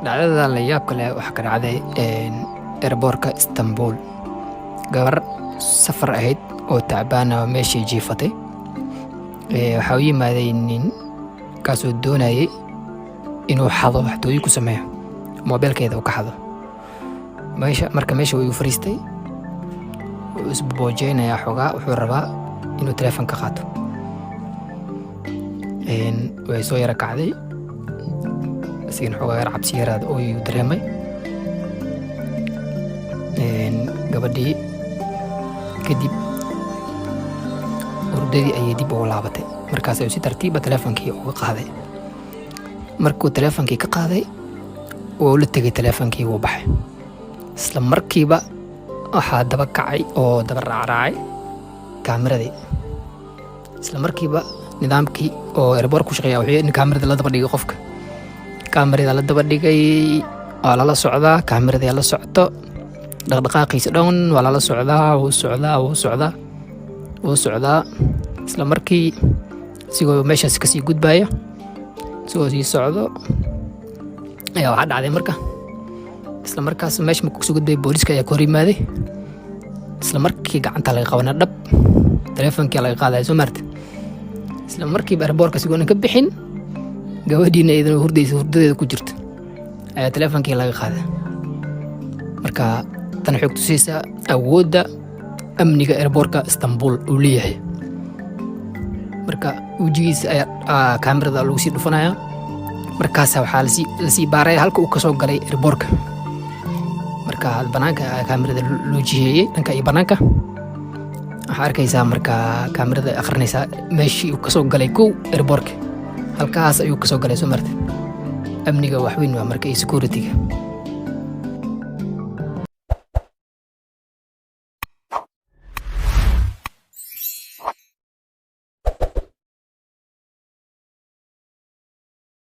dhacdada la yaabka leh waxaa ka dhacday airportka Istanbul. Gabar safar ahayd oo tacbaan ah meeshii jiifatay. Waxaa u yimaaday nin kaasoo doonayay inuu xado waxtooyo ku sameeyo moobilkeeda uu ka xado. Meesha way u fariistay. Wuu isboojeynayaa xogaa wuxuu rabaa inuu telefoonka qaato. Way soo yara kacday. Asiin xogaa yar cabsi yaraad oo uu dareemay. Gabadhii kadib hurdadii ayay dib ugu laabatay. Markaas ayuu si tartiib ah telefoonkii uga qaaday. Markuu telefoonkii ka qaaday wuu la tegay telefoonkii wuu baxay. Isla markiiba waxaa daba kacay oo daba raacay kaamiradii. Isla markiiba nidaamkii oo airport ku shaqeeya wuxuu kaamirada la daba dhigay qofka. Kaamirada la daba dhigay waa la socdaa, kaamirada la socoto. Dhaqdhaqaaqiisa dhan waa la socdaa, wuu socdaa. Isla markii sigoo meeshaas ka sii gudbaya sigoo sii socdo ayaa waxaa dhacday marka isla markaas meesha markuu soo gudbay booliska ayaa ka hor yimaaday. Isla markii gacanta laga qabanay dhab telefoonkii laga qaaday soo martay. Isla markiiba airportka sigoo ka bixin gabadhiina iyadoo hurdadeeda ku jirta ayaa telefoonkii laga qaaday. Marka tan waxay ku tusaysaa awoodda amniga airportka Istanbul uu leeyahay. Marka wajigiisa ayaa kaamirada lagu sii dhufanaya. Markaas waxaa la sii baaray halka uu ka soo galay airportka. Marka banaanka kaamirada loo jiheeyay dhanka iyo banaanka waxaa arkaysaa marka kaamirada akhrinaysa meeshii uu ka soo galay airportka. Halkaas ayuu ka soo galay soo martay. Amniga wax weyn waa marka security-ga.